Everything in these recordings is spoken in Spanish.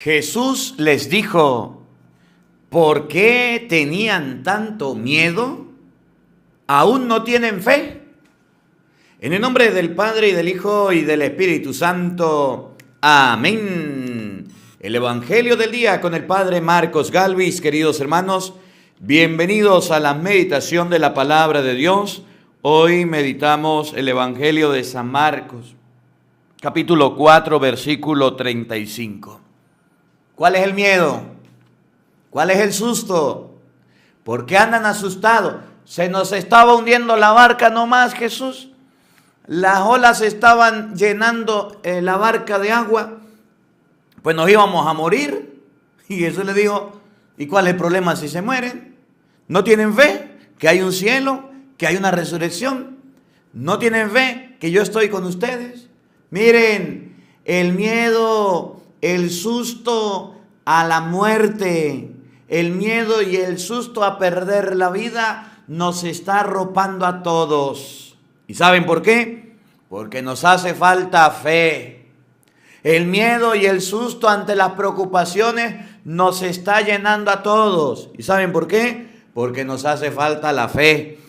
Jesús les dijo: ¿por qué tenían tanto miedo? ¿Aún no tienen fe? En el nombre del Padre, y del Hijo, y del Espíritu Santo. Amén. El Evangelio del día con el Padre Marcos Galvis. Queridos hermanos, bienvenidos a la meditación de la Palabra de Dios. Hoy meditamos el Evangelio de San Marcos, capítulo 4, versículo 35. ¿Cuál es el miedo? ¿Cuál es el susto? ¿Por qué andan asustados? Se nos estaba hundiendo la barca nomás, Jesús. Las olas estaban llenando la barca de agua. Pues nos íbamos a morir. Y Jesús le dijo: ¿y cuál es el problema si se mueren? ¿No tienen fe que hay un cielo, que hay una resurrección? ¿No tienen fe que yo estoy con ustedes? Miren, el miedo, el susto a la muerte, el miedo y el susto a perder la vida nos está arropando a todos. ¿Y saben por qué? Porque nos hace falta fe. El miedo y el susto ante las preocupaciones nos está llenando a todos. ¿Y saben por qué? Porque nos hace falta la fe.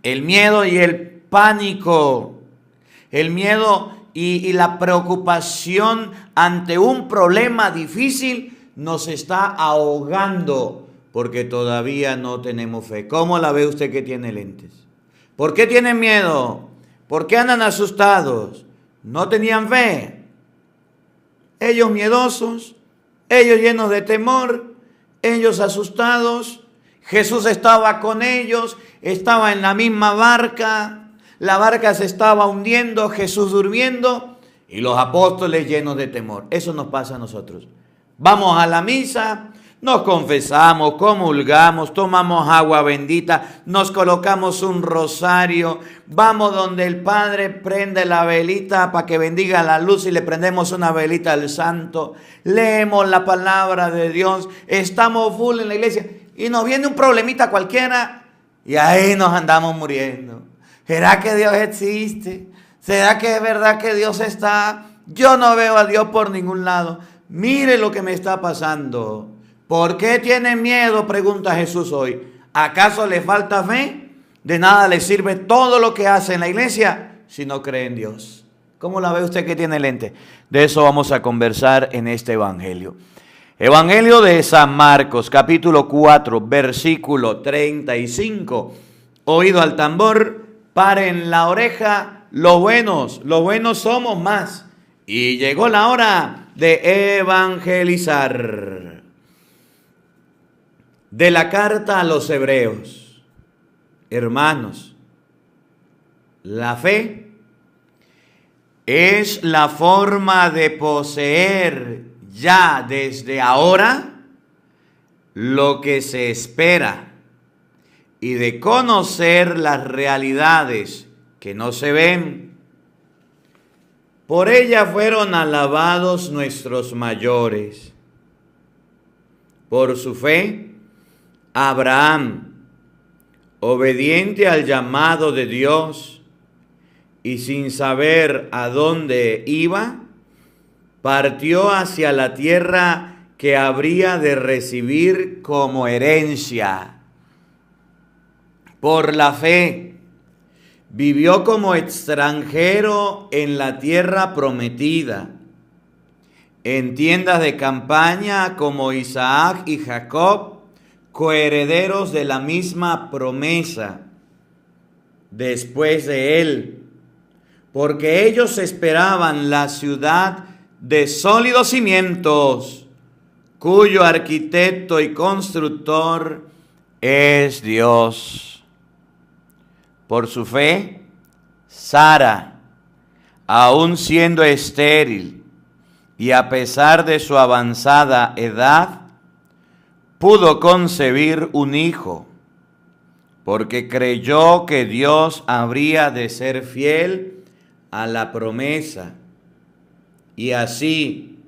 El miedo y el pánico, el miedo y la preocupación ante un problema difícil nos está ahogando porque todavía no tenemos fe. ¿Cómo la ve usted que tiene lentes? ¿Por qué tienen miedo? ¿Por qué andan asustados? ¿No tenían fe? Ellos miedosos, ellos llenos de temor, ellos asustados. Jesús estaba con ellos, estaba en la misma barca. La barca se estaba hundiendo, Jesús durmiendo y los apóstoles llenos de temor. Eso nos pasa a nosotros. Vamos a la misa, nos confesamos, comulgamos, tomamos agua bendita, nos colocamos un rosario, vamos donde el Padre prende la velita para que bendiga la luz y le prendemos una velita al Santo. Leemos la palabra de Dios, estamos full en la iglesia y nos viene un problemita cualquiera y ahí nos andamos muriendo. ¿Será que Dios existe? ¿Será que es verdad que Dios está? Yo no veo a Dios por ningún lado. Mire lo que me está pasando. ¿Por qué tienen miedo?, pregunta Jesús hoy. ¿Acaso le falta fe? De nada le sirve todo lo que hace en la iglesia si no cree en Dios. ¿Cómo la ve usted que tiene lente? De eso vamos a conversar en este evangelio. Evangelio de San Marcos, capítulo 4, versículo 35. Oído al tambor, paren la oreja, los buenos somos más. Y llegó la hora de evangelizar. De la carta a los hebreos. Hermanos, la fe es la forma de poseer ya desde ahora lo que se espera y de conocer las realidades que no se ven. Por ella fueron alabados nuestros mayores. Por su fe, Abraham, obediente al llamado de Dios y sin saber a dónde iba, partió hacia la tierra que habría de recibir como herencia. Por la fe, vivió como extranjero en la tierra prometida, en tiendas de campaña como Isaac y Jacob, coherederos de la misma promesa después de él, porque ellos esperaban la ciudad de sólidos cimientos, cuyo arquitecto y constructor es Dios. Por su fe, Sara, aun siendo estéril y a pesar de su avanzada edad, pudo concebir un hijo, porque creyó que Dios habría de ser fiel a la promesa. Y así,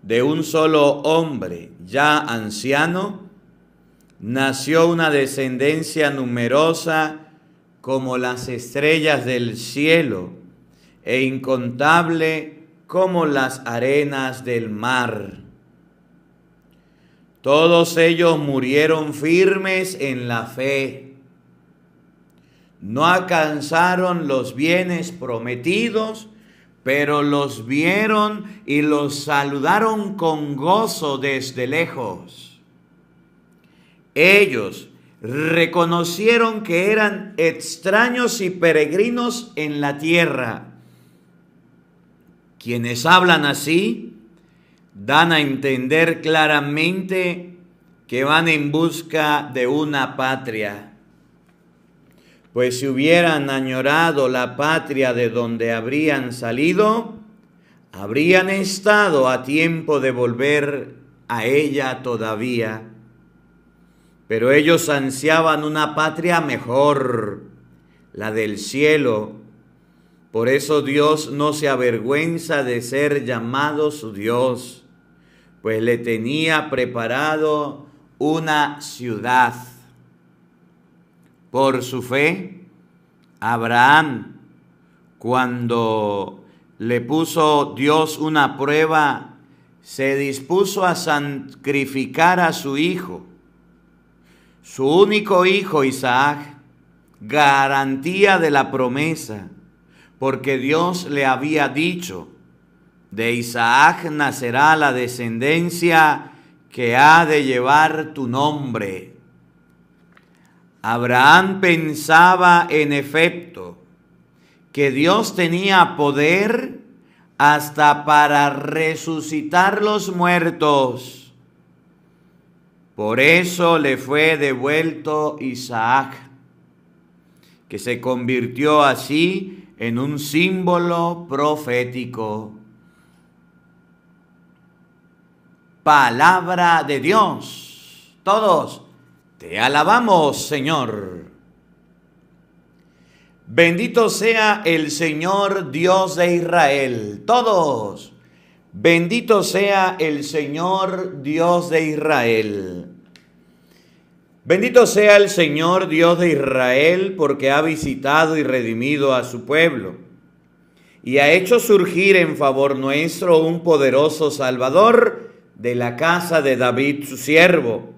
de un solo hombre ya anciano, nació una descendencia numerosa como las estrellas del cielo e incontable como las arenas del mar. Todos ellos murieron firmes en la fe. No alcanzaron los bienes prometidos, pero los vieron y los saludaron con gozo desde lejos. Ellos reconocieron que eran extraños y peregrinos en la tierra. Quienes hablan así dan a entender claramente que van en busca de una patria. Pues si hubieran añorado la patria de donde habrían salido, habrían estado a tiempo de volver a ella todavía. Pero ellos ansiaban una patria mejor, la del cielo. Por eso Dios no se avergüenza de ser llamado su Dios, pues le tenía preparado una ciudad. Por su fe, Abraham, cuando le puso Dios una prueba, se dispuso a sacrificar a su hijo, su único hijo Isaac, garantía de la promesa, porque Dios le había dicho: de Isaac nacerá la descendencia que ha de llevar tu nombre. Abraham pensaba en efecto que Dios tenía poder hasta para resucitar los muertos. Por eso le fue devuelto Isaac, que se convirtió así en un símbolo profético. Palabra de Dios. Todos te alabamos, Señor. Bendito sea el Señor Dios de Israel. Todos. Bendito sea el Señor Dios de Israel. Bendito sea el Señor Dios de Israel, porque ha visitado y redimido a su pueblo, y ha hecho surgir en favor nuestro un poderoso Salvador de la casa de David su siervo.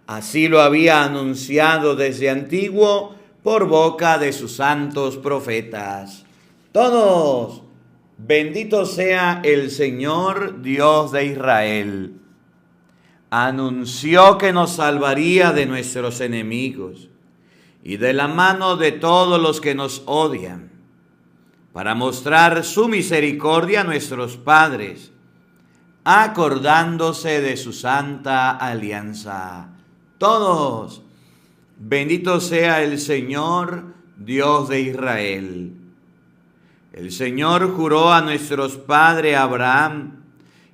Así lo había anunciado desde antiguo por boca de sus santos profetas. Todos, bendito sea el Señor Dios de Israel. Anunció que nos salvaría de nuestros enemigos y de la mano de todos los que nos odian, para mostrar su misericordia a nuestros padres, acordándose de su santa alianza. Todos, bendito sea el Señor Dios de Israel. El Señor juró a nuestros padres Abraham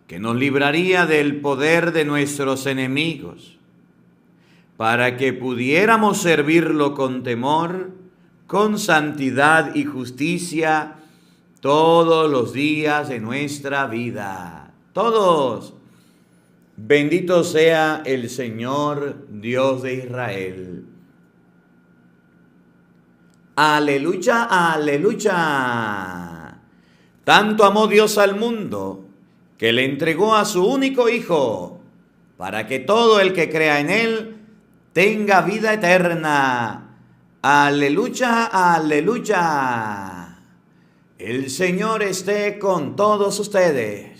que nos libraría del poder de nuestros enemigos, para que pudiéramos servirlo con temor, con santidad y justicia todos los días de nuestra vida. Todos, bendito sea el Señor Dios de Israel. Aleluya, aleluya. Tanto amó Dios al mundo que le entregó a su único Hijo, para que todo el que crea en Él tenga vida eterna. Aleluya, aleluya. El Señor esté con todos ustedes.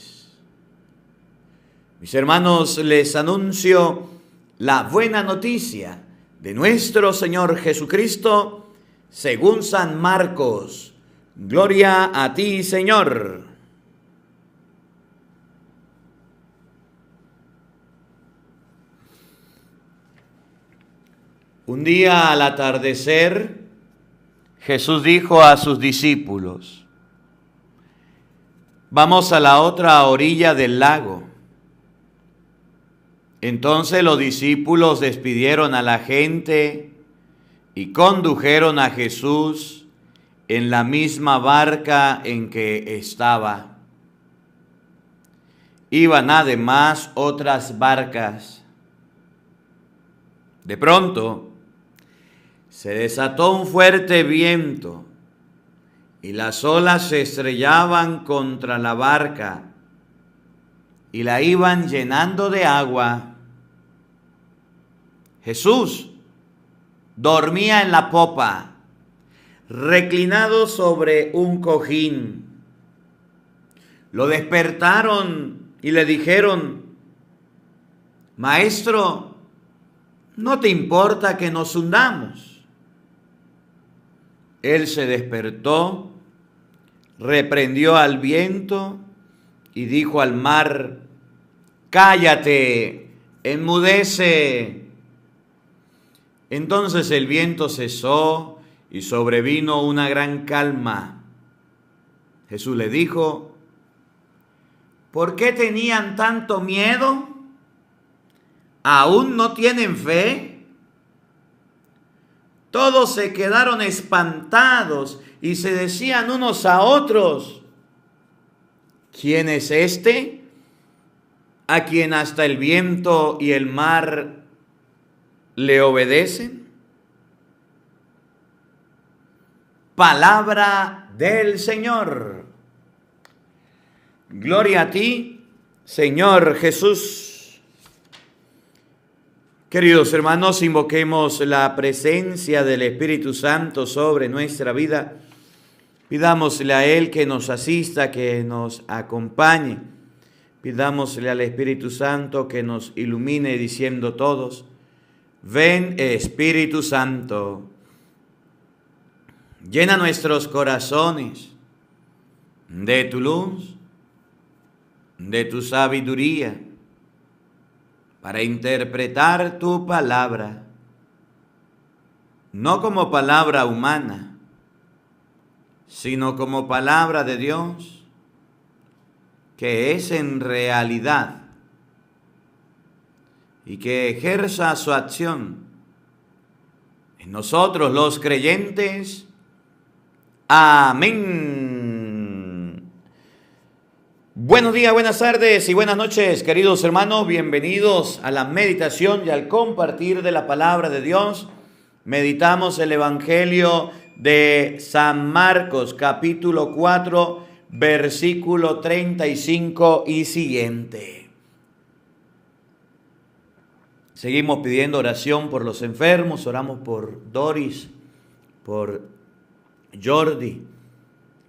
Mis hermanos, les anuncio la buena noticia de nuestro Señor Jesucristo según San Marcos. Gloria a ti, Señor. Un día al atardecer, Jesús dijo a sus discípulos: vamos a la otra orilla del lago. Entonces los discípulos despidieron a la gente y condujeron a Jesús en la misma barca en que estaba. Iban además otras barcas. De pronto se desató un fuerte viento y las olas se estrellaban contra la barca y la iban llenando de agua. Jesús dormía en la popa, reclinado sobre un cojín. Lo despertaron y le dijeron: Maestro, ¿no te importa que nos hundamos? Él se despertó, reprendió al viento y dijo al mar: cállate, enmudece. Entonces el viento cesó y sobrevino una gran calma. Jesús le dijo: ¿por qué tenían tanto miedo? ¿Aún no tienen fe? Todos se quedaron espantados y se decían unos a otros: ¿quién es este, a quien hasta el viento y el mar le obedecen? Palabra del Señor. Gloria a ti, Señor Jesús. Queridos hermanos, invoquemos la presencia del Espíritu Santo sobre nuestra vida. Pidámosle a Él que nos asista, que nos acompañe. Pidámosle al Espíritu Santo que nos ilumine diciendo todos: ven, Espíritu Santo. Llena nuestros corazones de tu luz, de tu sabiduría, para interpretar tu palabra, no como palabra humana, sino como palabra de Dios, que es en realidad, y que ejerza su acción en nosotros los creyentes. Amén. Buenos días, buenas tardes y buenas noches, queridos hermanos. Bienvenidos a la meditación y al compartir de la palabra de Dios. Meditamos el Evangelio de San Marcos, capítulo 4, versículo 35 y siguiente. Seguimos pidiendo oración por los enfermos. Oramos por Doris, por Jordi,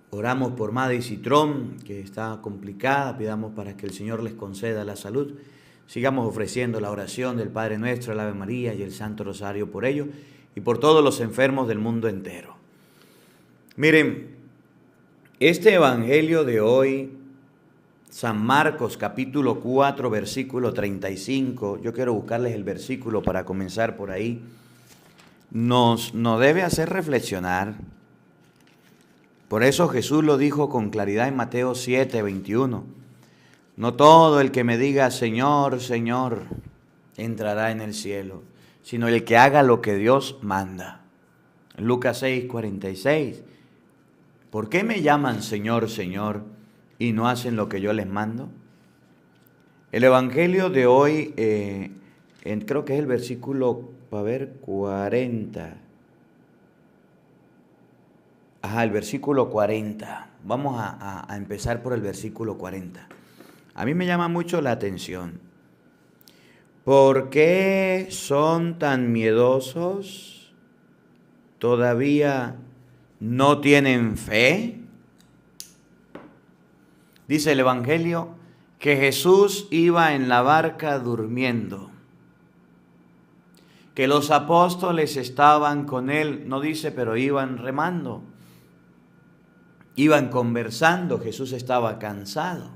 oramos por Maddy Citrón, que está complicada. Pidamos para que el Señor les conceda la salud. Sigamos ofreciendo la oración del Padre Nuestro, el Ave María y el Santo Rosario por ellos y por todos los enfermos del mundo entero. Miren, este evangelio de hoy, San Marcos capítulo 4, versículo 35, yo quiero buscarles el versículo para comenzar por ahí, nos debe hacer reflexionar. Por eso Jesús lo dijo con claridad en Mateo 7, 21. No todo el que me diga Señor, Señor, entrará en el cielo, sino el que haga lo que Dios manda. Lucas 6, 46. ¿Por qué me llaman Señor, Señor y no hacen lo que yo les mando? El evangelio de hoy, creo que es el versículo, 40. El versículo 40. Vamos a empezar por el versículo 40. A mí me llama mucho la atención. ¿Por qué son tan miedosos? ¿Todavía no tienen fe? Dice el Evangelio que Jesús iba en la barca durmiendo, que los apóstoles estaban con él, no dice, pero iban remando. Iban conversando, Jesús estaba cansado.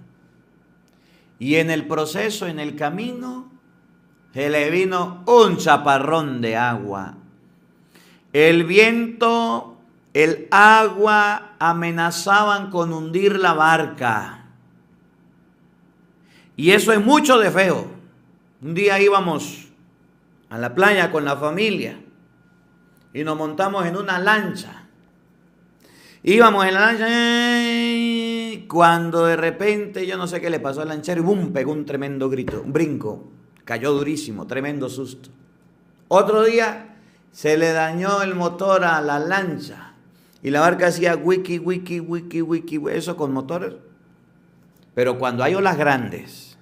Y en el proceso, en el camino, se le vino un chaparrón de agua. El viento, el agua amenazaban con hundir la barca. Y eso es mucho de feo. Un día íbamos a la playa con la familia y nos montamos en una lancha. Íbamos en la lancha cuando de repente, yo no sé qué le pasó al lanchero, y ¡bum!, pegó un tremendo grito, un brinco, cayó durísimo, tremendo susto. Otro día se le dañó el motor a la lancha y la barca hacía wiki, wiki, wiki, wiki, eso con motores. Pero cuando hay olas grandes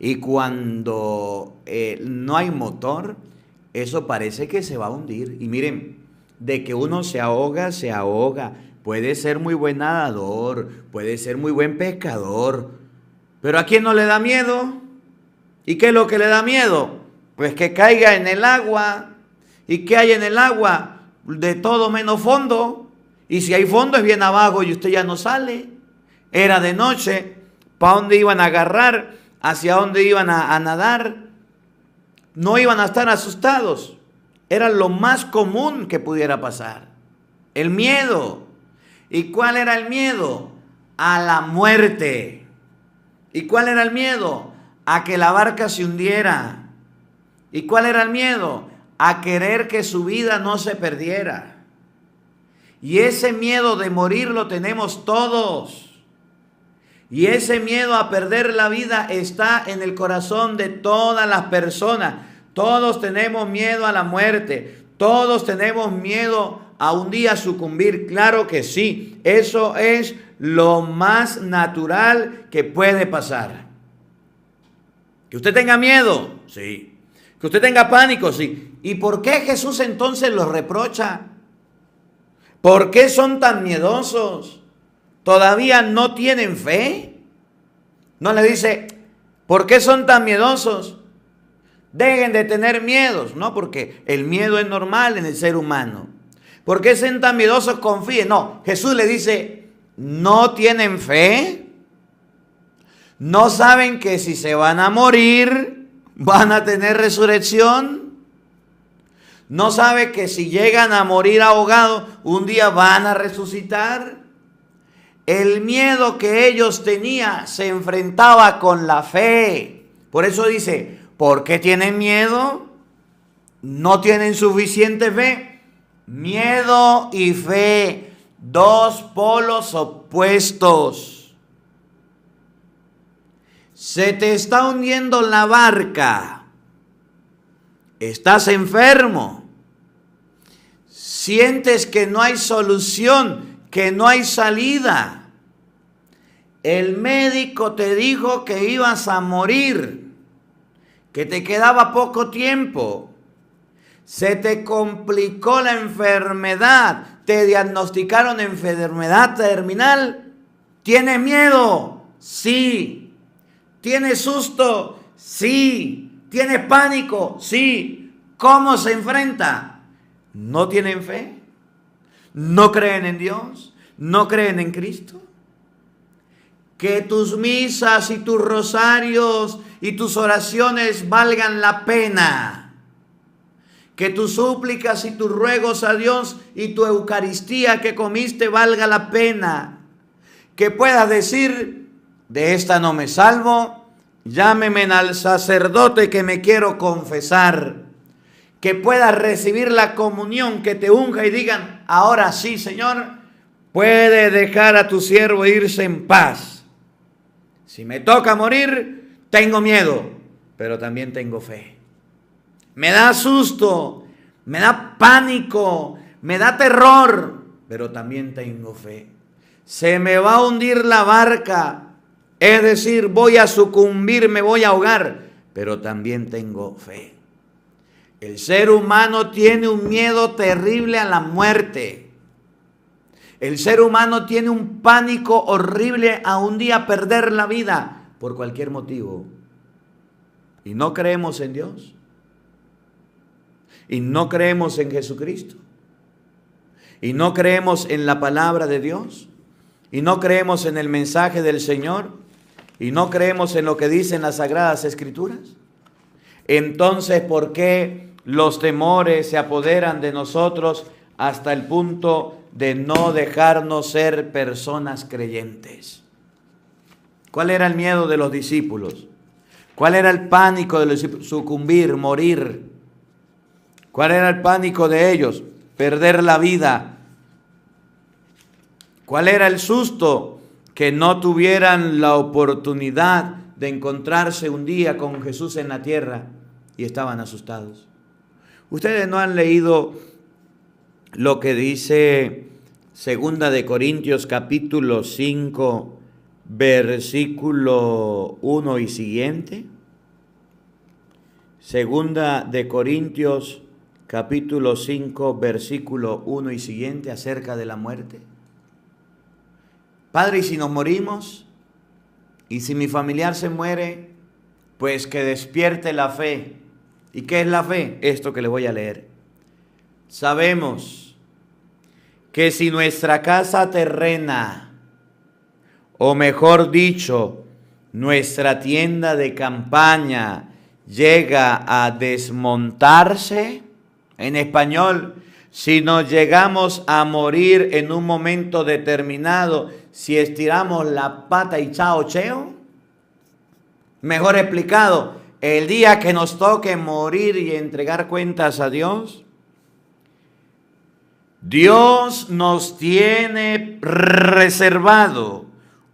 y cuando no hay motor, eso parece que se va a hundir. Y miren, de que uno se ahoga, se ahoga. Puede ser muy buen nadador, puede ser muy buen pescador, pero ¿a quién no le da miedo? ¿Y qué es lo que le da miedo? Pues que caiga en el agua. ¿Y qué hay en el agua? De todo menos fondo. Y si hay fondo es bien abajo y usted ya no sale. Era de noche. ¿Para dónde iban a agarrar? ¿Hacia dónde iban a nadar? No iban a estar asustados. Era lo más común que pudiera pasar. El miedo. ¿Y cuál era el miedo? A la muerte. ¿Y cuál era el miedo? A que la barca se hundiera. ¿Y cuál era el miedo? A querer que su vida no se perdiera. Y ese miedo de morir lo tenemos todos. Y ese miedo a perder la vida está en el corazón de todas las personas. Todos tenemos miedo a la muerte. Todos tenemos miedo a un día sucumbir. Claro que sí. Eso es lo más natural que puede pasar. Que usted tenga miedo, sí. Que usted tenga pánico, sí. ¿Y por qué Jesús entonces los reprocha? ¿Por qué son tan miedosos? ¿Todavía no tienen fe? No le dice, ¿por qué son tan miedosos? Dejen de tener miedos, ¿no? Porque el miedo es normal en el ser humano. ¿Por qué son tan miedosos? Confíen. No, Jesús le dice, ¿no tienen fe? ¿No saben que si se van a morir, van a tener resurrección? ¿No saben que si llegan a morir ahogados, un día van a resucitar? El miedo que ellos tenían se enfrentaba con la fe. Por eso dice, ¿por qué tienen miedo? ¿No tienen suficiente fe? Miedo y fe, dos polos opuestos. Se te está hundiendo la barca. Estás enfermo. Sientes que no hay solución, que no hay salida. El médico te dijo que ibas a morir, que te quedaba poco tiempo. Se te complicó la enfermedad, te diagnosticaron enfermedad terminal. ¿Tienes miedo? Sí. ¿Tienes susto? Sí. ¿Tienes pánico? Sí. ¿Cómo se enfrenta? ¿No tienen fe? ¿No creen en Dios? ¿No creen en Cristo? Que tus misas y tus rosarios y tus oraciones valgan la pena. Que tus súplicas y tus ruegos a Dios y tu Eucaristía que comiste valga la pena. Que puedas decir, de esta no me salvo, llámeme al sacerdote que me quiero confesar. Que puedas recibir la comunión, que te unja y digan, ahora sí, Señor, puede dejar a tu siervo irse en paz. Si me toca morir, tengo miedo, pero también tengo fe. Me da susto, me da pánico, me da terror, pero también tengo fe. Se me va a hundir la barca, es decir, voy a sucumbir, me voy a ahogar, pero también tengo fe. El ser humano tiene un miedo terrible a la muerte. El ser humano tiene un pánico horrible a un día perder la vida por cualquier motivo. Y no creemos en Dios. Y no creemos en Jesucristo. Y no creemos en la palabra de Dios. Y no creemos en el mensaje del Señor. Y no creemos en lo que dicen las Sagradas Escrituras. Entonces, ¿por qué los temores se apoderan de nosotros hasta el punto de no dejarnos ser personas creyentes? ¿Cuál era el miedo de los discípulos? ¿Cuál era el pánico de los discípulos? Sucumbir, morir. ¿Cuál era el pánico de ellos? Perder la vida. ¿Cuál era el susto? Que no tuvieran la oportunidad de encontrarse un día con Jesús en la tierra y estaban asustados. Ustedes no han leído lo que dice 2 de Corintios capítulo 5, versículo 1 y siguiente. 2 de Corintios capítulo 5, versículo 1 y siguiente, acerca de la muerte? Padre, ¿y si nos morimos? ¿Y si mi familiar se muere? Pues que despierte la fe. ¿Y qué es la fe? Esto que les voy a leer. Sabemos que si nuestra casa terrena, o mejor dicho, nuestra tienda de campaña llega a desmontarse, en español, si nos llegamos a morir en un momento determinado, si estiramos la pata y chao cheo, mejor explicado, el día que nos toque morir y entregar cuentas a Dios, Dios nos tiene reservado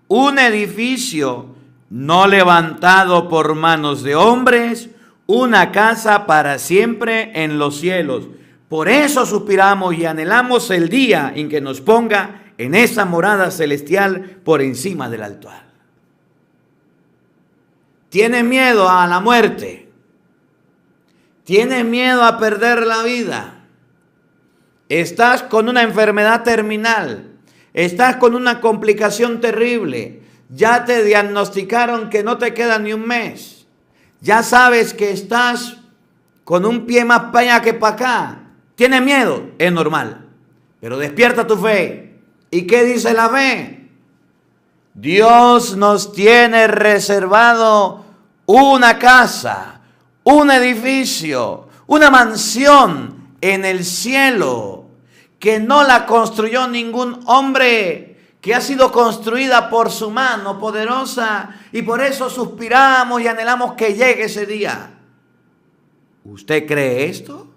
un edificio no levantado por manos de hombres, una casa para siempre en los cielos. Por eso suspiramos y anhelamos el día en que nos ponga en esa morada celestial por encima del altar. ¿Tienes miedo a la muerte? ¿Tienes miedo a perder la vida? ¿Estás con una enfermedad terminal? ¿Estás con una complicación terrible? Ya te diagnosticaron que no te queda ni un mes. Ya sabes que estás con un pie más para allá que para acá. ¿Tienes miedo? Es normal. Pero despierta tu fe. ¿Y qué dice la fe? Dios nos tiene reservado una casa, un edificio, una mansión en el cielo que no la construyó ningún hombre, que ha sido construida por su mano poderosa, y por eso suspiramos y anhelamos que llegue ese día. ¿Usted cree esto?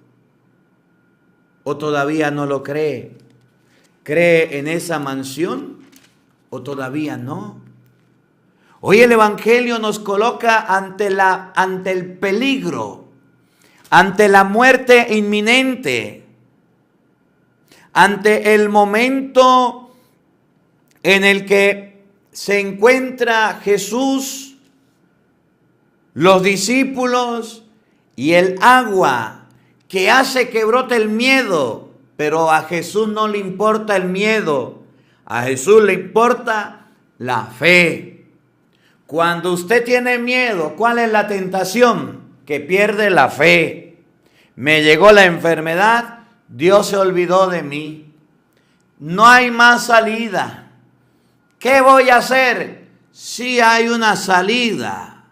¿O todavía no lo cree? ¿Cree en esa mansión o todavía no? Hoy el Evangelio nos coloca ante el peligro, ante la muerte inminente, ante el momento en el que se encuentra Jesús, los discípulos y el agua que hace que brote el miedo. Pero a Jesús no le importa el miedo, a Jesús le importa la fe. Cuando usted tiene miedo, ¿cuál es la tentación? Que pierde la fe. Me llegó la enfermedad, Dios se olvidó de mí. No hay más salida. ¿Qué voy a hacer? Sí hay una salida.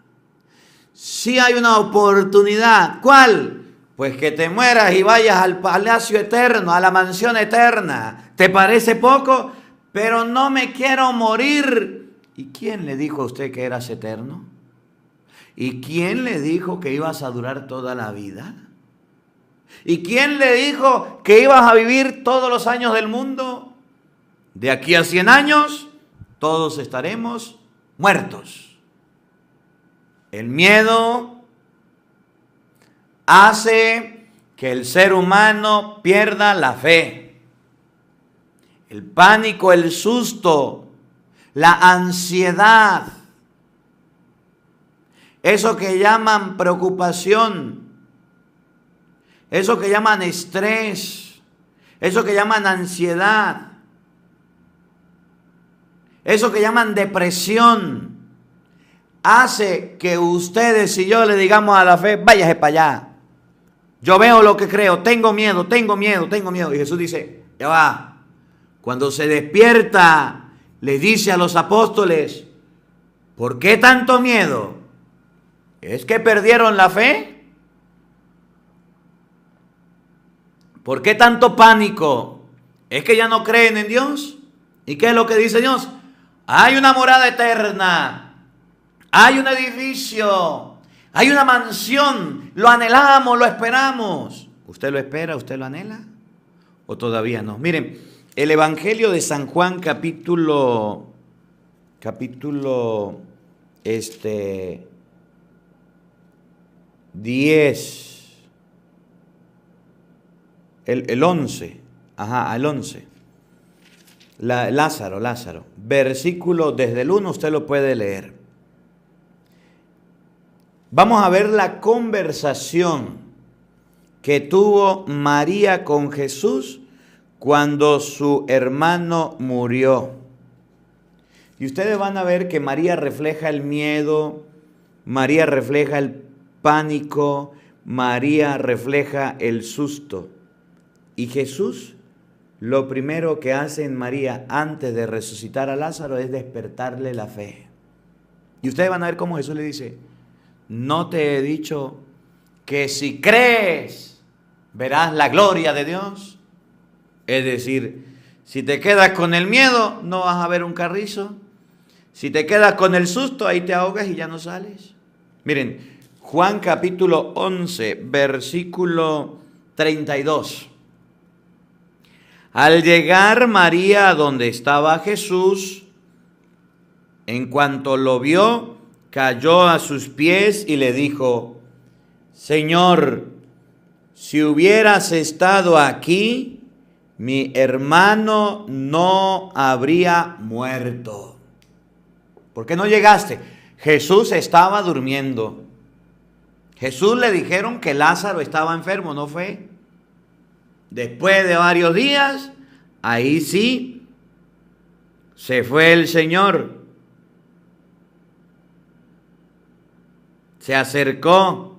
Sí hay una oportunidad. ¿Cuál? Pues que te mueras y vayas al palacio eterno, a la mansión eterna. ¿Te parece poco? Pero no me quiero morir. ¿Y quién le dijo a usted que eras eterno? ¿Y quién le dijo que ibas a durar toda la vida? ¿Y quién le dijo que ibas a vivir todos los años del mundo? De aquí a 100 años, todos estaremos muertos. El miedo hace que el ser humano pierda la fe. El pánico, el susto, la ansiedad, eso que llaman preocupación, eso que llaman estrés, eso que llaman ansiedad, eso que llaman depresión, hace que ustedes y yo le digamos a la fe, váyase para allá. Yo veo lo que creo, tengo miedo, tengo miedo, tengo miedo. Y Jesús dice, ya va. Cuando se despierta, le dice a los apóstoles, ¿por qué tanto miedo? ¿Es que perdieron la fe? ¿Por qué tanto pánico? ¿Es que ya no creen en Dios? ¿Y qué es lo que dice Dios? Hay una morada eterna, hay un edificio, hay una mansión, lo anhelamos, lo esperamos. ¿Usted lo espera, usted lo anhela? ¿O todavía no? Miren, el Evangelio de San Juan, capítulo 10, el 11, al 11. Lázaro, versículo desde el 1, usted lo puede leer. Vamos a ver la conversación que tuvo María con Jesús cuando su hermano murió. Y ustedes van a ver que María refleja el miedo, María refleja el pánico, María refleja el susto. Y Jesús, lo primero que hace en María antes de resucitar a Lázaro es despertarle la fe. Y ustedes van a ver cómo Jesús le dice: ¿no te he dicho que si crees verás la gloria de Dios? Es decir, si te quedas con el miedo, no vas a ver un carrizo. Si te quedas con el susto, ahí te ahogas y ya no sales. Miren, Juan capítulo 11, versículo 32. Al llegar María a donde estaba Jesús, en cuanto lo vio, cayó a sus pies y le dijo: Señor, si hubieras estado aquí, mi hermano no habría muerto. ¿Por qué no llegaste? Jesús estaba durmiendo. Jesús le dijeron que Lázaro estaba enfermo, ¿no fue? Después de varios días, ahí sí, se fue el Señor. Se acercó.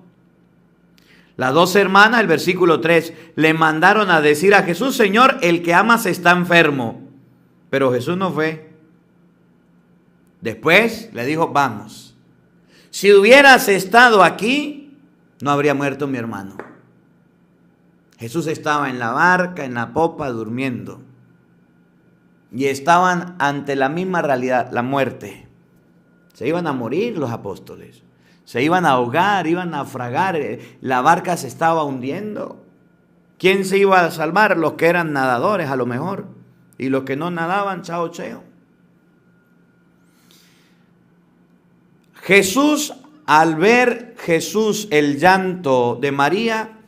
Las dos hermanas, el versículo 3, le mandaron a decir a Jesús: Señor, el que amas está enfermo. Pero Jesús no fue. Después le dijo: vamos. Si hubieras estado aquí, no habría muerto mi hermano. Jesús estaba en la barca, en la popa, durmiendo. Y estaban ante la misma realidad, la muerte. Se iban a morir los apóstoles. Se iban a ahogar, iban a naufragar. La barca se estaba hundiendo. ¿Quién se iba a salvar? Los que eran nadadores, a lo mejor. Y los que no nadaban, chao, cheo. Jesús, al ver Jesús el llanto de María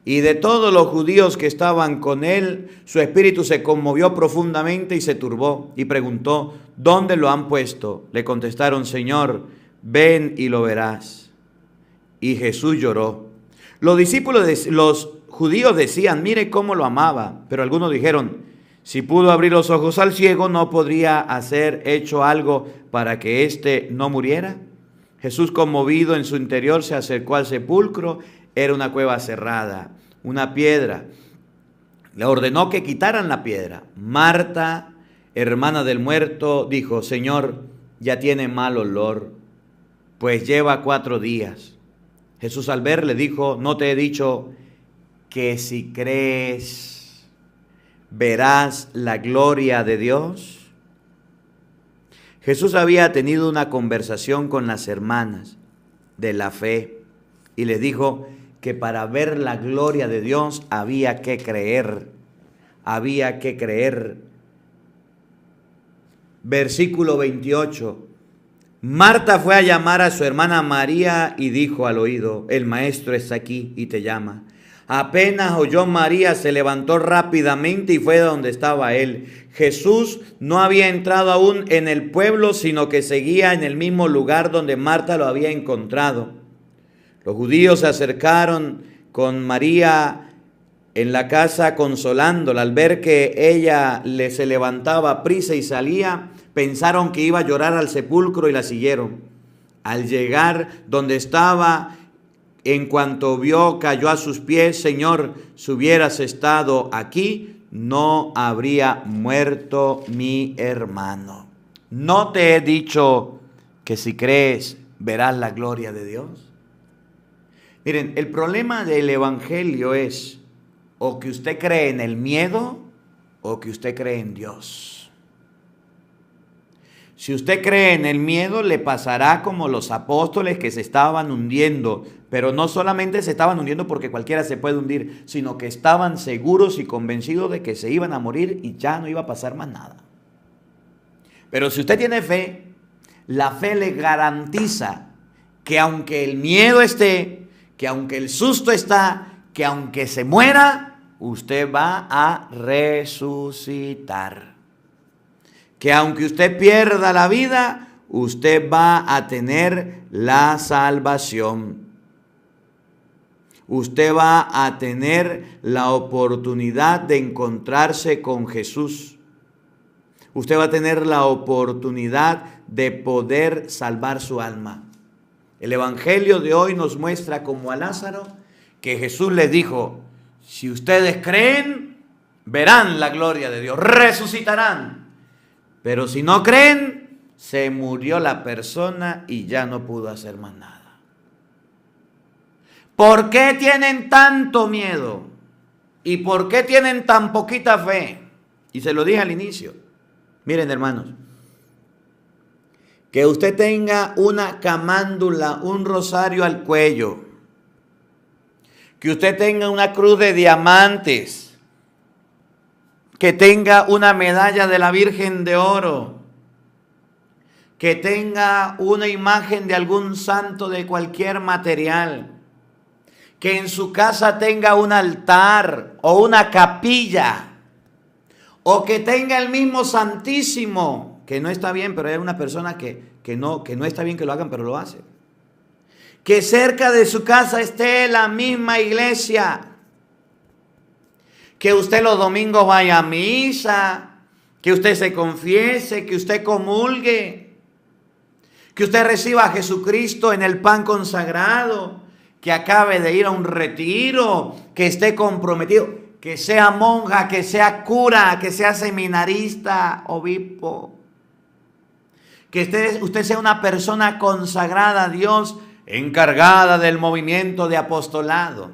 y de todos los judíos que estaban con él, su espíritu se conmovió profundamente y se turbó y preguntó: ¿dónde lo han puesto? Le contestaron: Señor, ven y lo verás. Y Jesús lloró. Los judíos decían: mire cómo lo amaba. Pero algunos dijeron: si pudo abrir los ojos al ciego, ¿no podría hacer hecho algo para que éste no muriera? Jesús, conmovido en su interior, se acercó al sepulcro. Era una cueva cerrada, una piedra. Le ordenó que quitaran la piedra. Marta, hermana del muerto, dijo: Señor, ya tiene mal olor, pues lleva 4 días. Jesús, al verle, dijo: ¿no te he dicho que si crees verás la gloria de Dios? Jesús había tenido una conversación con las hermanas de la fe y les dijo que para ver la gloria de Dios había que creer. Había que creer. Versículo 28. Marta fue a llamar a su hermana María y dijo al oído: el maestro está aquí y te llama. Apenas oyó María, se levantó rápidamente y fue donde estaba él. Jesús no había entrado aún en el pueblo, sino que seguía en el mismo lugar donde Marta lo había encontrado. Los judíos se acercaron con María en la casa consolándola. Al ver que ella se levantaba a prisa y salía, pensaron que iba a llorar al sepulcro y la siguieron. Al llegar donde estaba, en cuanto vio, cayó a sus pies. Señor, si hubieras estado aquí, no habría muerto mi hermano. ¿No te he dicho que si crees verás la gloria de Dios? Miren, el problema del evangelio es o que usted cree en el miedo o que usted cree en Dios. Si usted cree en el miedo, le pasará como los apóstoles que se estaban hundiendo, pero no solamente se estaban hundiendo porque cualquiera se puede hundir, sino que estaban seguros y convencidos de que se iban a morir y ya no iba a pasar más nada. Pero si usted tiene fe, la fe le garantiza que aunque el miedo esté, que aunque el susto está, que aunque se muera, usted va a resucitar. Que aunque usted pierda la vida, usted va a tener la salvación. usted va a tener la oportunidad de encontrarse con Jesús. Usted va a tener la oportunidad de poder salvar su alma. El Evangelio de hoy nos muestra como a Lázaro que Jesús les dijo, si ustedes creen, verán la gloria de Dios, resucitarán. Pero si no creen, se murió la persona y ya no pudo hacer más nada. ¿Por qué tienen tanto miedo? ¿Y por qué tienen tan poquita fe? Y se lo dije al inicio. Miren, hermanos, que usted tenga una camándula, un rosario al cuello, que usted tenga una cruz de diamantes, que tenga una medalla de la Virgen de Oro, que tenga una imagen de algún santo de cualquier material, que en su casa tenga un altar o una capilla, o que tenga el mismo Santísimo, que no está bien, pero hay una persona que no está bien que lo hagan, pero lo hace. Que cerca de su casa esté la misma iglesia, que usted los domingos vaya a misa, que usted se confiese, que usted comulgue, que usted reciba a Jesucristo en el pan consagrado, que acabe de ir a un retiro, que esté comprometido, que sea monja, que sea cura, que sea seminarista, obispo, que usted sea una persona consagrada a Dios, encargada del movimiento de apostolado,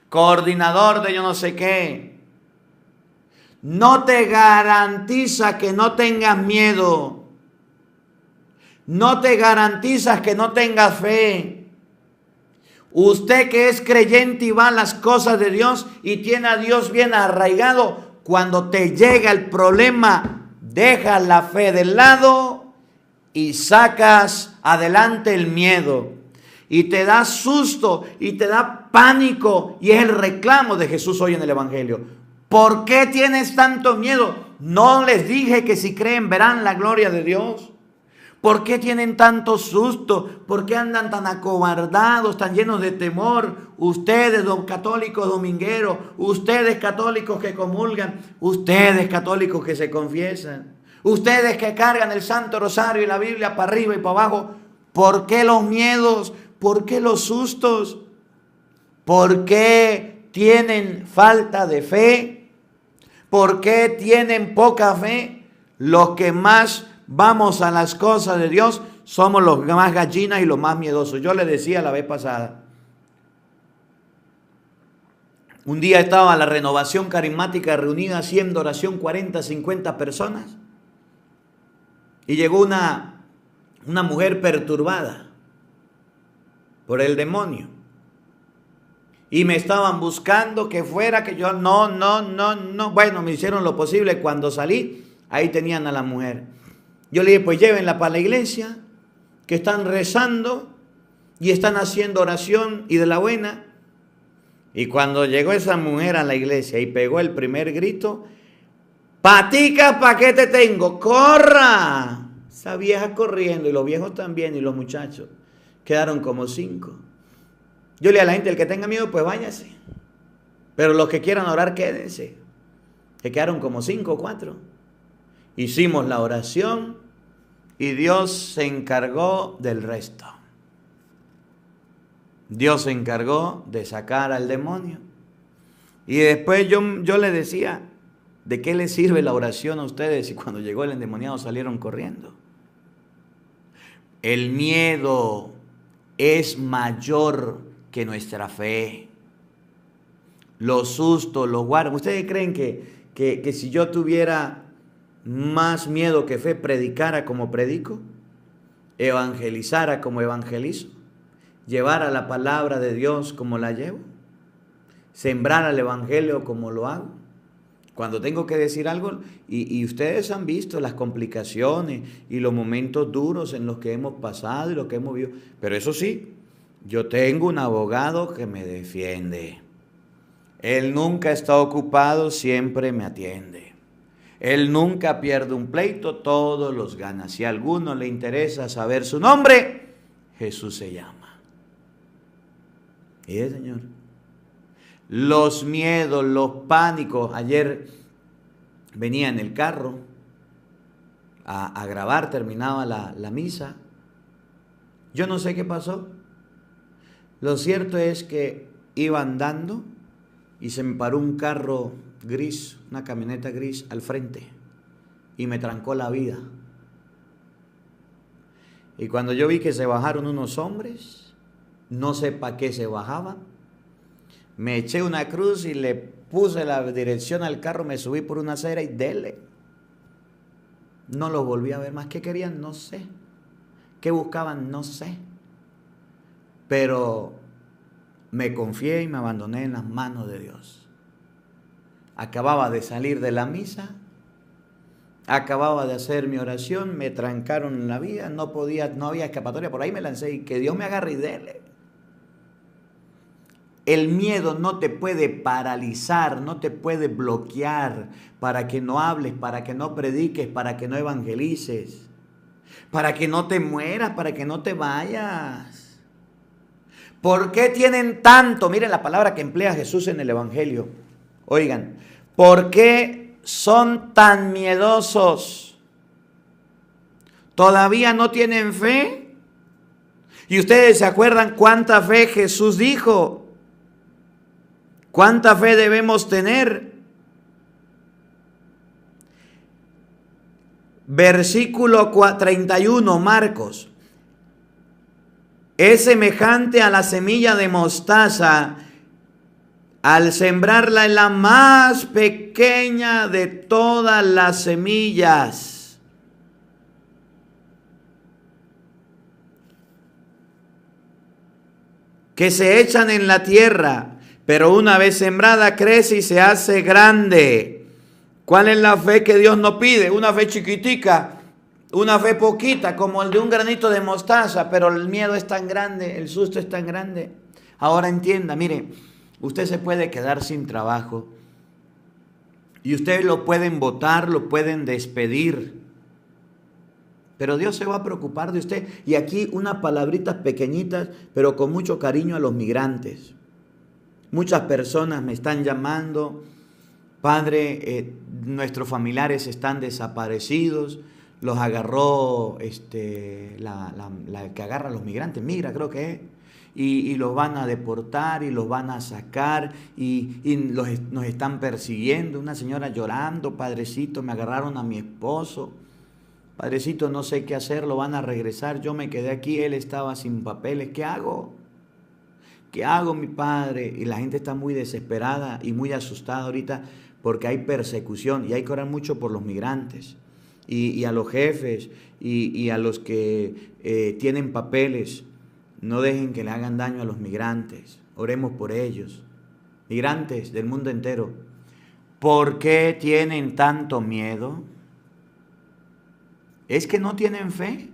coordinador de yo no sé qué. No te garantiza que no tengas miedo, no te garantizas que no tengas fe. Usted que es creyente y va a las cosas de Dios y tiene a Dios bien arraigado, cuando te llega el problema, dejas la fe de lado y sacas adelante el miedo. Y te da susto y te da pánico. Y es el reclamo de Jesús hoy en el Evangelio. ¿Por qué tienes tanto miedo? ¿No les dije que si creen verán la gloria de Dios? ¿Por qué tienen tanto susto? ¿Por qué andan tan acobardados, tan llenos de temor? Ustedes, católicos domingueros, ustedes católicos que comulgan, ustedes católicos que se confiesan, ustedes que cargan el Santo Rosario y la Biblia para arriba y para abajo. ¿Por qué los miedos? ¿Por qué los sustos? ¿Por qué tienen falta de fe? ¿Por qué tienen poca fe? Los que más vamos a las cosas de Dios somos los más gallinas y los más miedosos. Yo le decía la vez pasada, un día estaba la renovación carismática reunida haciendo oración 40, 50 personas y llegó una mujer perturbada por el demonio y me estaban buscando que fuera, que yo no. Bueno, me hicieron lo posible. Cuando salí, ahí tenían a la mujer. Yo le dije, pues llévenla para la iglesia, que están rezando y están haciendo oración y de la buena. Y cuando llegó esa mujer a la iglesia y pegó el primer grito, patica, ¿pa' qué te tengo? ¡Corra! Esa vieja corriendo, y los viejos también, y los muchachos. Quedaron como 5. Yo le dije a la gente, el que tenga miedo, pues váyase. Pero los que quieran orar, quédense. Se quedaron como 5 o 4. Hicimos la oración y Dios se encargó del resto. Dios se encargó de sacar al demonio. Y después yo le decía, ¿de qué les sirve la oración a ustedes si cuando llegó el endemoniado salieron corriendo? El miedo es mayor que nuestra fe. Los sustos, los guardan. ¿Ustedes creen que si yo tuviera más miedo que fe, predicara como predico, evangelizara como evangelizo, llevara la palabra de Dios como la llevo, sembrar el evangelio como lo hago? Cuando tengo que decir algo, y ustedes han visto las complicaciones y los momentos duros en los que hemos pasado y los que hemos vivido, pero eso sí, yo tengo un abogado que me defiende. Él nunca está ocupado, siempre me atiende. Él nunca pierde un pleito, todos los gana. Si a alguno le interesa saber su nombre, Jesús se llama. Y el Señor. los miedos, los pánicos. Ayer venía en el carro a grabar, terminaba la misa. Yo no sé qué pasó. Lo cierto es que iba andando y se me paró un carro gris, una camioneta gris al frente y me trancó la vida. Y cuando yo vi que se bajaron unos hombres, no sé para qué se bajaban, me eché una cruz y le puse la dirección al carro, me subí por una acera y dele. No los volví a ver más. ¿Qué querían? No sé. ¿Qué buscaban? No sé. Pero me confié y me abandoné en las manos de Dios. Acababa de salir de la misa, acababa de hacer mi oración, me trancaron en la vía, no había escapatoria, por ahí me lancé y que Dios me agarre y dele. El miedo no te puede paralizar, no te puede bloquear para que no hables, para que no prediques, para que no evangelices, para que no te mueras, para que no te vayas. ¿Por qué tienen tanto? Miren la palabra que emplea Jesús en el Evangelio. Oigan, ¿por qué son tan miedosos? ¿Todavía no tienen fe? Y ustedes se acuerdan cuánta fe Jesús dijo. ¿Cuánta fe debemos tener? Versículo 31, Marcos. Es semejante a la semilla de mostaza. Al sembrarla en la más pequeña de todas las semillas. Que se echan en la tierra. Pero una vez sembrada crece y se hace grande. ¿Cuál es la fe que Dios nos pide? Una fe chiquitica, una fe poquita, como el de un granito de mostaza, pero el miedo es tan grande, el susto es tan grande. Ahora entienda, mire, usted se puede quedar sin trabajo y ustedes lo pueden botar, lo pueden despedir, pero Dios se va a preocupar de usted. Y aquí unas palabritas pequeñitas, pero con mucho cariño a los migrantes. Muchas personas me están llamando, Padre, nuestros familiares están desaparecidos, los agarró la que agarra a los migrantes, migra creo que es, y los van a deportar y los van a sacar y nos están persiguiendo. Una señora llorando, Padrecito, me agarraron a mi esposo, Padrecito, no sé qué hacer, lo van a regresar, yo me quedé aquí, él estaba sin papeles, ¿qué hago? ¿Qué hago, mi Padre? Y la gente está muy desesperada y muy asustada ahorita porque hay persecución y hay que orar mucho por los migrantes y a los jefes y a los que tienen papeles. No dejen que le hagan daño a los migrantes. Oremos por ellos. Migrantes del mundo entero, ¿por qué tienen tanto miedo? ¿Es que no tienen fe?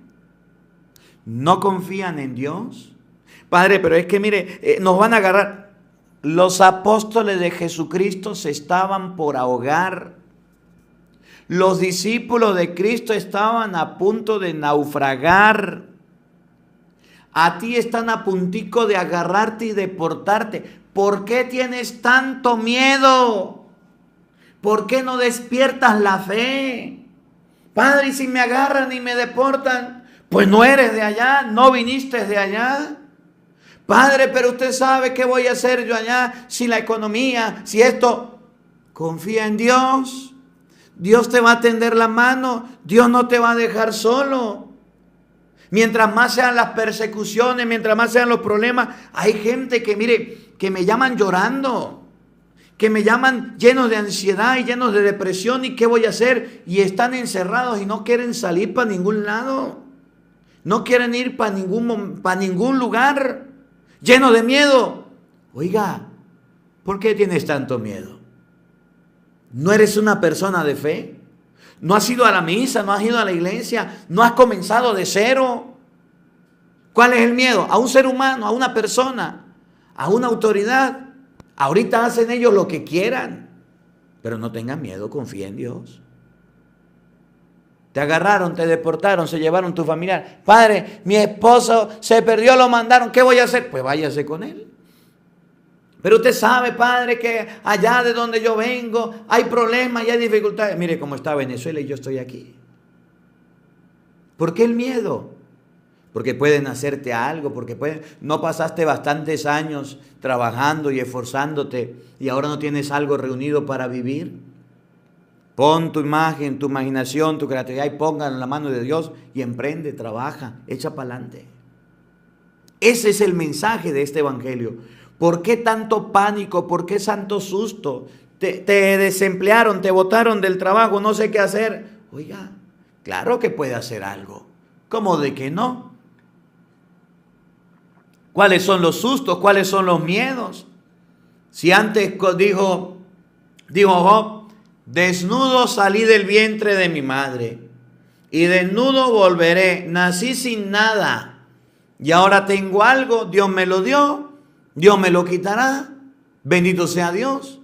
¿No confían en Dios? Padre, pero es que mire, nos van a agarrar. Los apóstoles de Jesucristo se estaban por ahogar. Los discípulos de Cristo estaban a punto de naufragar. A ti están a puntico de agarrarte y deportarte. ¿Por qué tienes tanto miedo? ¿Por qué no despiertas la fe? Padre, ¿y si me agarran y me deportan? Pues no eres de allá, no viniste de allá. Padre, pero usted sabe qué voy a hacer yo allá, si la economía, si esto. Confía en Dios. Dios te va a tender la mano. Dios no te va a dejar solo. Mientras más sean las persecuciones, mientras más sean los problemas, hay gente que, mire, que me llaman llorando, que me llaman llenos de ansiedad y llenos de depresión. ¿Y qué voy a hacer? Y están encerrados y no quieren salir para ningún lado. No quieren ir para ningún lugar. Lleno de miedo. Oiga, ¿por qué tienes tanto miedo? ¿No eres una persona de fe? ¿No has ido a la misa? ¿No has ido a la iglesia? ¿No has comenzado de cero? ¿Cuál es el miedo? A un ser humano, a una persona, a una autoridad. Ahorita hacen ellos lo que quieran, pero no tengan miedo, confía en Dios. Te agarraron, te deportaron, se llevaron tu familiar. Padre, mi esposo se perdió, lo mandaron. ¿Qué voy a hacer? Pues váyase con él. Pero usted sabe, padre, que allá de donde yo vengo hay problemas y hay dificultades. Mire cómo está Venezuela y yo estoy aquí. ¿Por qué el miedo? Porque pueden hacerte algo, no pasaste bastantes años trabajando y esforzándote y ahora no tienes algo reunido para vivir. Pon tu imagen, tu imaginación, tu creatividad y póngala en la mano de Dios y emprende, trabaja, echa para adelante. Ese es el mensaje de este evangelio. ¿Por qué tanto pánico? ¿Por qué tanto susto? Te desemplearon, te botaron del trabajo, no sé qué hacer. Oiga, claro que puede hacer algo. ¿Cómo de que no? ¿Cuáles son los sustos? ¿Cuáles son los miedos? Si antes dijo Job, desnudo salí del vientre de mi madre y desnudo volveré. Nací sin nada y ahora tengo algo. Dios me lo dio, Dios me lo quitará. Bendito sea Dios.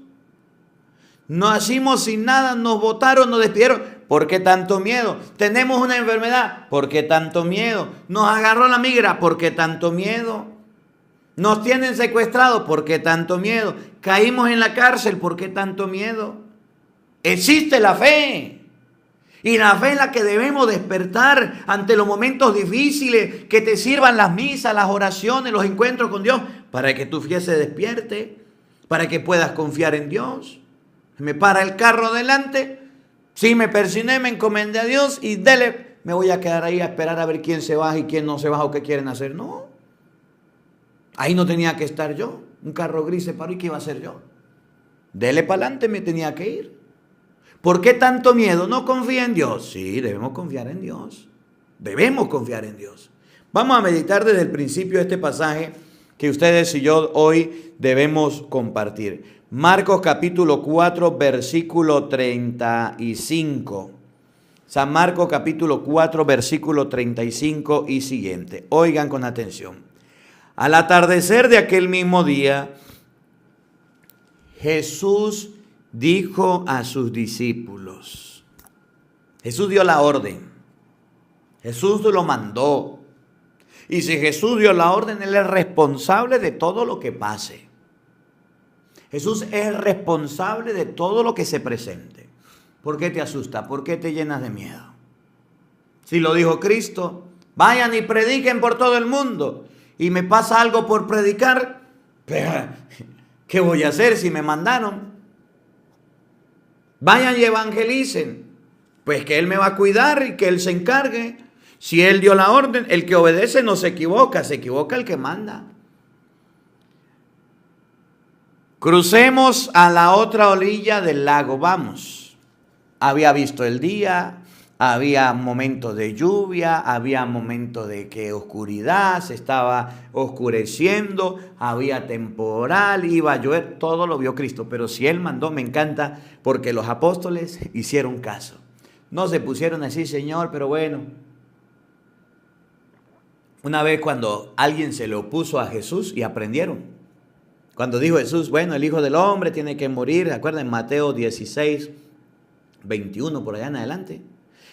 Nacimos sin nada, nos botaron, nos despidieron. ¿Por qué tanto miedo? Tenemos una enfermedad. ¿Por qué tanto miedo? Nos agarró la migra. ¿Por qué tanto miedo? Nos tienen secuestrados. ¿Por qué tanto miedo? Caímos en la cárcel. ¿Por qué tanto miedo? Existe la fe. Y la fe es la que debemos despertar ante los momentos difíciles, que te sirvan las misas, las oraciones, los encuentros con Dios, para que tu fe se despierte, para que puedas confiar en Dios. Me para el carro delante, sí me persigné, me encomendé a Dios y dele, me voy a quedar ahí a esperar a ver quién se baja y quién no se baja o qué quieren hacer. No, ahí no tenía que estar yo. Un carro gris se paró y ¿qué iba a hacer yo? Dele para adelante, me tenía que ir. ¿Por qué tanto miedo? ¿No confía en Dios? Sí, debemos confiar en Dios. Debemos confiar en Dios. Vamos a meditar desde el principio este pasaje que ustedes y yo hoy debemos compartir. Marcos capítulo 4, versículo 35. San Marcos capítulo 4, versículo 35 y siguiente. Oigan con atención. Al atardecer de aquel mismo día, Jesús dijo a sus discípulos. Jesús dio la orden. Jesús lo mandó. Y si Jesús dio la orden, Él es responsable de todo lo que pase. Jesús es responsable de todo lo que se presente. ¿Por qué te asusta? ¿Por qué te llenas de miedo? Si lo dijo Cristo, vayan y prediquen por todo el mundo. Y me pasa algo por predicar, ¿qué voy a hacer si me mandaron? Vayan y evangelicen. Pues que Él me va a cuidar y que Él se encargue. Si Él dio la orden, el que obedece no se equivoca el que manda. Crucemos a la otra orilla del lago, vamos. Había visto el día, había momentos de lluvia, había momentos de que oscuridad, se estaba oscureciendo, había temporal, iba a llover, todo lo vio Cristo. Pero si Él mandó, me encanta, porque los apóstoles hicieron caso. No se pusieron así, Señor, pero bueno. Una vez cuando alguien se le opuso a Jesús y aprendieron. Cuando dijo Jesús, bueno, el Hijo del Hombre tiene que morir, ¿recuerdan? Mateo 16, 21, por allá en adelante.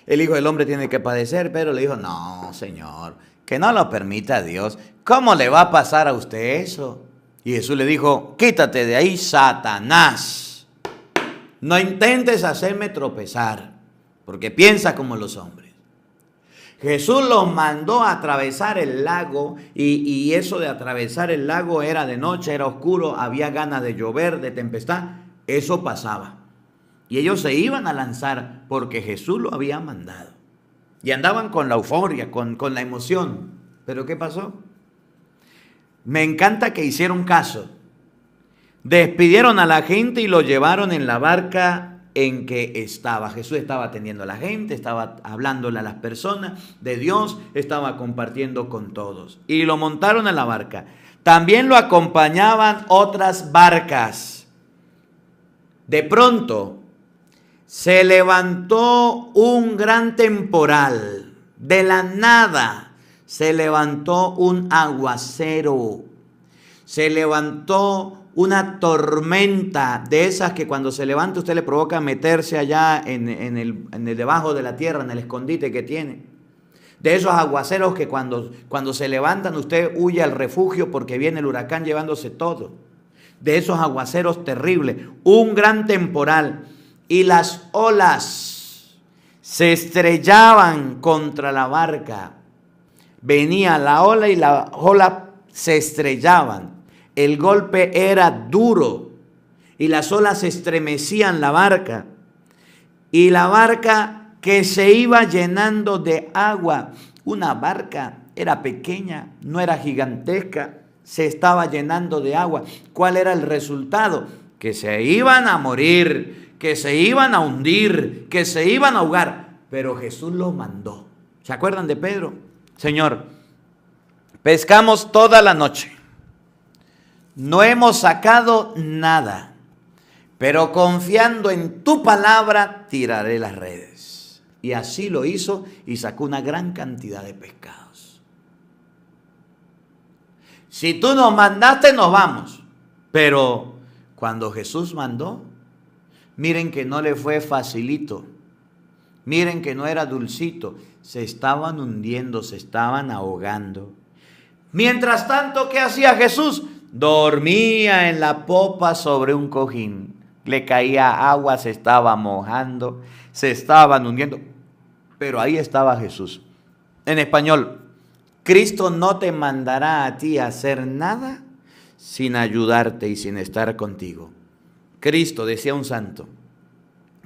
El Hijo del Hombre tiene que padecer. Pedro le dijo, no, Señor, que no lo permita Dios. ¿Cómo le va a pasar a usted eso? Y Jesús le dijo, quítate de ahí, Satanás. No intentes hacerme tropezar, porque piensa como los hombres. Jesús los mandó a atravesar el lago y eso de atravesar el lago era de noche, era oscuro, había ganas de llover, de tempestad. Eso pasaba. Y ellos se iban a lanzar porque Jesús lo había mandado. Y andaban con la euforia, con la emoción. ¿Pero qué pasó? Me encanta que hicieron caso. Despidieron a la gente y lo llevaron en la barca en que estaba. Jesús estaba atendiendo a la gente, estaba hablándole a las personas de Dios, estaba compartiendo con todos. Y lo montaron en la barca. También lo acompañaban otras barcas. De pronto se levantó un gran temporal. De la nada se levantó un aguacero. Se levantó una tormenta de esas que cuando se levanta usted le provoca meterse allá en el debajo de la tierra, en el escondite que tiene. De esos aguaceros que cuando se levantan usted huye al refugio porque viene el huracán llevándose todo. de esos aguaceros terribles, un gran temporal, y las olas se estrellaban contra la barca. Venía la ola y la ola se estrellaban. El golpe era duro y las olas estremecían la barca. Y la barca que se iba llenando de agua, una barca era pequeña, no era gigantesca, se estaba llenando de agua. ¿Cuál era el resultado? Que se iban a morir, que se iban a hundir, que se iban a ahogar. Pero Jesús los mandó. ¿Se acuerdan de Pedro? Señor, pescamos toda la noche, no hemos sacado nada, pero confiando en tu palabra tiraré las redes. Y así lo hizo y sacó una gran cantidad de pescados. Si tú nos mandaste, nos vamos. Pero cuando Jesús mandó, miren que no le fue facilito. Miren que no era dulcito. Se estaban hundiendo, se estaban ahogando. Mientras tanto, ¿qué hacía Jesús? Dormía en la popa sobre un cojín. Le caía agua, se estaba mojando, se estaban hundiendo. Pero ahí estaba Jesús. En español, Cristo no te mandará a ti a hacer nada sin ayudarte y sin estar contigo. Cristo, decía un santo,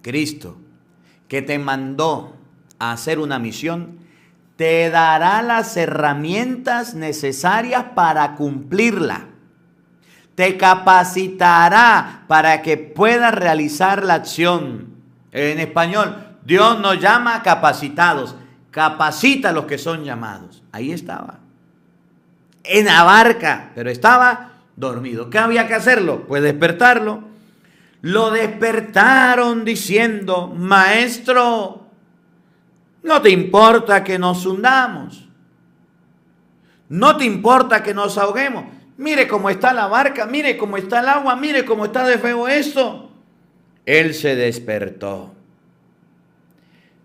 Cristo, que te mandó a hacer una misión, te dará las herramientas necesarias para cumplirla. Te capacitará para que puedas realizar la acción. En español, Dios nos llama capacitados. Capacita a los que son llamados. Ahí estaba. En la barca, pero estaba dormido. ¿Qué había que hacerlo? Pues despertarlo. Lo despertaron diciendo, Maestro, ¿no te importa que nos hundamos? ¿No te importa que nos ahoguemos? Mire cómo está la barca, mire cómo está el agua, mire cómo está de feo esto. Él se despertó.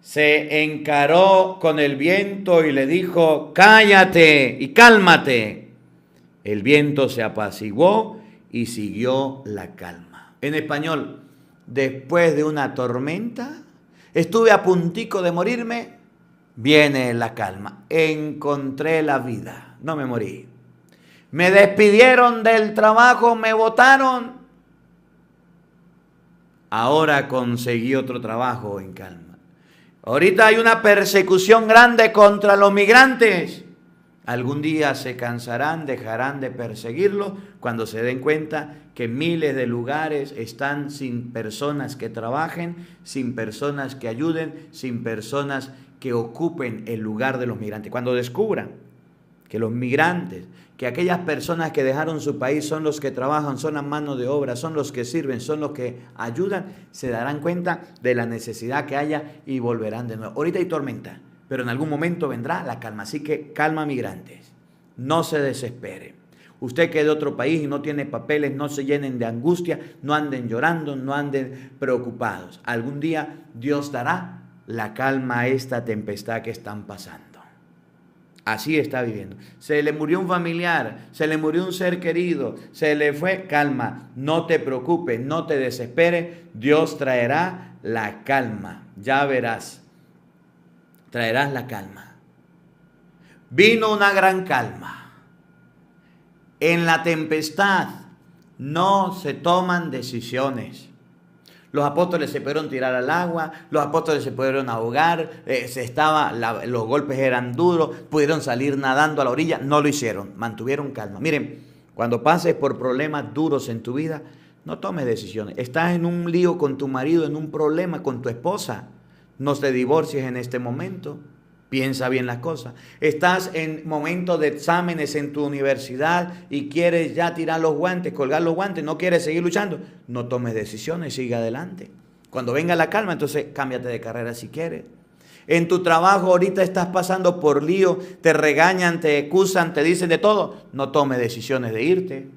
Se encaró con el viento y le dijo, cállate y cálmate. El viento se apaciguó y siguió la calma. En español, después de una tormenta, estuve a puntico de morirme, viene la calma. Encontré la vida, no me morí. Me despidieron del trabajo, me botaron. Ahora conseguí otro trabajo en calma. Ahorita hay una persecución grande contra los migrantes. Algún día se cansarán, dejarán de perseguirlos cuando se den cuenta que miles de lugares están sin personas que trabajen, sin personas que ayuden, sin personas que ocupen el lugar de los migrantes. Cuando descubran que los migrantes, que aquellas personas que dejaron su país son los que trabajan, son la mano de obra, son los que sirven, son los que ayudan, se darán cuenta de la necesidad que haya y volverán de nuevo. Ahorita hay tormenta, pero en algún momento vendrá la calma. Así que calma, migrantes, no se desesperen. Usted que es de otro país y no tiene papeles, no se llenen de angustia, no anden llorando, no anden preocupados. Algún día Dios dará la calma a esta tempestad que están pasando. Así está viviendo. Se le murió un familiar, se le murió un ser querido, se le fue, calma, no te preocupes, no te desesperes, Dios traerá la calma, ya verás, traerás la calma. Vino una gran calma. En la tempestad no se toman decisiones. Los apóstoles se pudieron tirar al agua, los apóstoles se pudieron ahogar, los golpes eran duros, pudieron salir nadando a la orilla, no lo hicieron, mantuvieron calma. Miren, cuando pases por problemas duros en tu vida, no tomes decisiones. Estás en un lío con tu marido, en un problema con tu esposa, no te divorcies en este momento. Piensa bien las cosas. Estás en momento de exámenes en tu universidad y quieres ya tirar los guantes, colgar los guantes, no quieres seguir luchando. No tomes decisiones, sigue adelante. Cuando venga la calma, entonces cámbiate de carrera si quieres. En tu trabajo ahorita estás pasando por lío, te regañan, te acusan, te dicen de todo. No tomes decisiones de irte.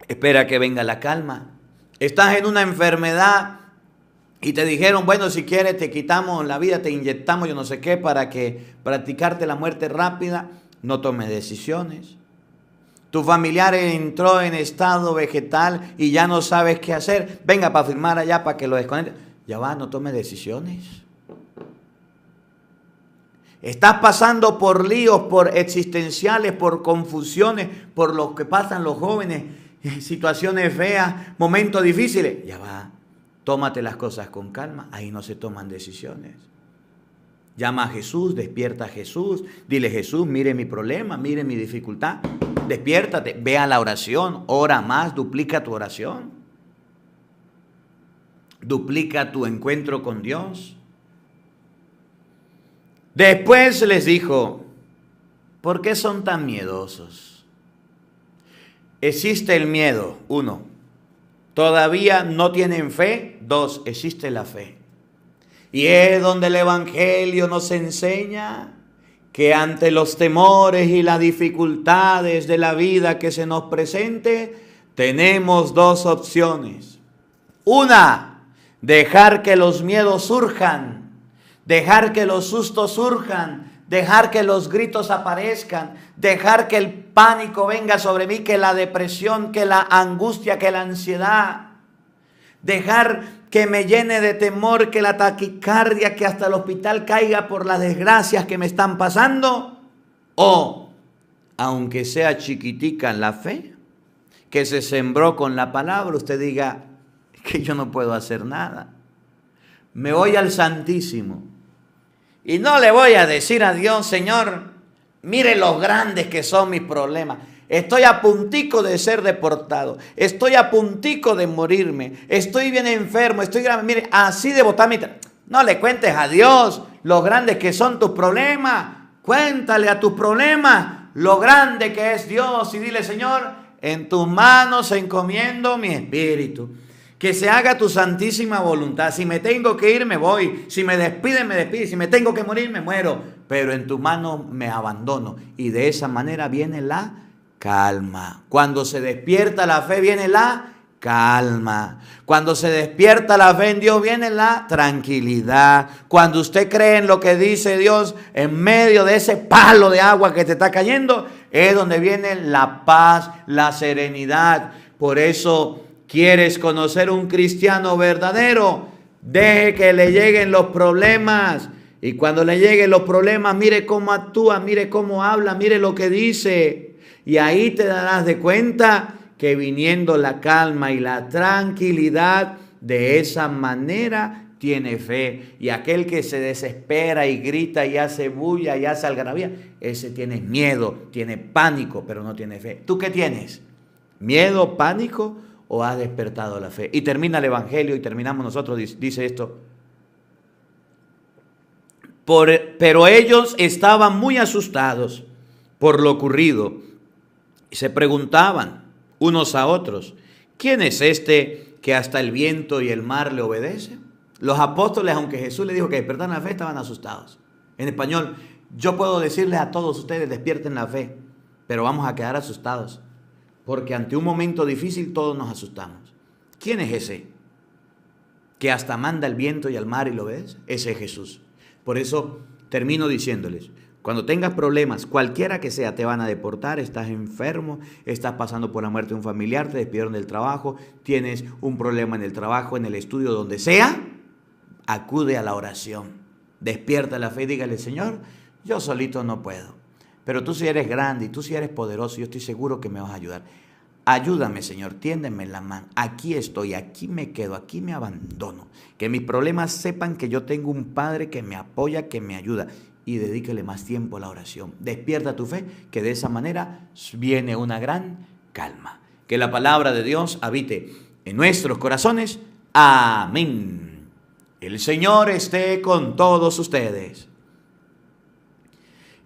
Espera que venga la calma. Estás en una enfermedad y te dijeron, bueno, si quieres te quitamos la vida, te inyectamos yo no sé qué para que practicarte la muerte rápida. No tomes decisiones. Tu familiar entró en estado vegetal y ya no sabes qué hacer. Venga para firmar allá para que lo desconecte. Ya va, no tome decisiones. Estás pasando por líos, por existenciales, por confusiones, por lo que pasan los jóvenes, situaciones feas, momentos difíciles. Ya va, tómate las cosas con calma. Ahí no se toman decisiones. Llama a Jesús, despierta a Jesús. Dile, Jesús, mire mi problema, mire mi dificultad. Despiértate, ve a la oración, ora más, duplica tu oración. Duplica tu encuentro con Dios. Después les dijo, ¿por qué son tan miedosos? Existe el miedo, 1. Todavía no tienen fe, 2. Existe la fe. Y es donde el Evangelio nos enseña que ante los temores y las dificultades de la vida que se nos presente, tenemos 2 opciones. Una, dejar que los miedos surjan, dejar que los sustos surjan, dejar que los gritos aparezcan, dejar que el pánico venga sobre mí, que la depresión, que la angustia, que la ansiedad, dejar que me llene de temor, que la taquicardia, que hasta el hospital caiga por las desgracias que me están pasando. O, aunque sea chiquitica en la fe, que se sembró con la palabra, usted diga que yo no puedo hacer nada. Me voy al Santísimo y no le voy a decir a Dios, Señor, mire los grandes que son mis problemas. Estoy a puntico de ser deportado. Estoy a puntico de morirme. Estoy bien enfermo. Estoy grave. Mire, así de botar mi... No le cuentes a Dios lo grandes que son tus problemas. Cuéntale a tus problemas lo grande que es Dios. Y dile, Señor, en tus manos encomiendo mi espíritu. Que se haga tu santísima voluntad. Si me tengo que ir, me voy. Si me despiden, me despido. Si me tengo que morir, me muero. Pero en tus manos me abandono. Y de esa manera viene la calma. Cuando se despierta la fe viene la calma. Cuando se despierta la fe en Dios viene la tranquilidad. Cuando usted cree en lo que dice Dios en medio de ese palo de agua que te está cayendo, es donde viene la paz, la serenidad. Por eso, ¿quieres conocer un cristiano verdadero? Deje que le lleguen los problemas. Y cuando le lleguen los problemas, mire cómo actúa, mire cómo habla, mire lo que dice. Y ahí te darás de cuenta que viniendo la calma y la tranquilidad, de esa manera tiene fe. Y aquel que se desespera y grita y hace bulla y hace algarabía, ese tiene miedo, tiene pánico, pero no tiene fe. ¿Tú qué tienes? ¿Miedo, pánico o has despertado la fe? Y termina el Evangelio y terminamos nosotros, dice esto. Pero ellos estaban muy asustados por lo ocurrido. Y se preguntaban unos a otros, ¿quién es este que hasta el viento y el mar le obedece? Los apóstoles, aunque Jesús les dijo que despertaran la fe, estaban asustados. En español, yo puedo decirles a todos ustedes, despierten la fe, pero vamos a quedar asustados, porque ante un momento difícil todos nos asustamos. ¿Quién es ese que hasta manda el viento y el mar y lo obedece? Ese es Jesús. Por eso termino diciéndoles, cuando tengas problemas, cualquiera que sea, te van a deportar, estás enfermo, estás pasando por la muerte de un familiar, te despidieron del trabajo, tienes un problema en el trabajo, en el estudio, donde sea, acude a la oración. Despierta la fe y dígale, Señor, yo solito no puedo, pero tú sí eres grande y tú sí eres poderoso, yo estoy seguro que me vas a ayudar. Ayúdame, Señor, tiéndeme la mano. Aquí estoy, aquí me quedo, aquí me abandono. Que mis problemas sepan que yo tengo un Padre que me apoya, que me ayuda. Y dedíquele más tiempo a la oración. Despierta tu fe, que de esa manera viene una gran calma. Que la palabra de Dios habite en nuestros corazones. Amén. El Señor esté con todos ustedes.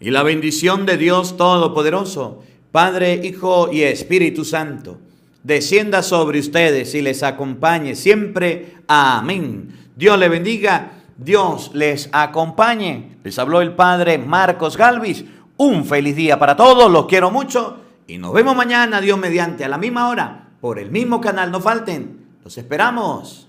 Y la bendición de Dios Todopoderoso, Padre, Hijo y Espíritu Santo, descienda sobre ustedes y les acompañe siempre. Amén. Dios le bendiga. Dios les acompañe. Les habló el Padre Marcos Galvis. Un feliz día para todos. Los quiero mucho. Y nos vemos mañana, Dios mediante, a la misma hora, por el mismo canal. No falten. Los esperamos.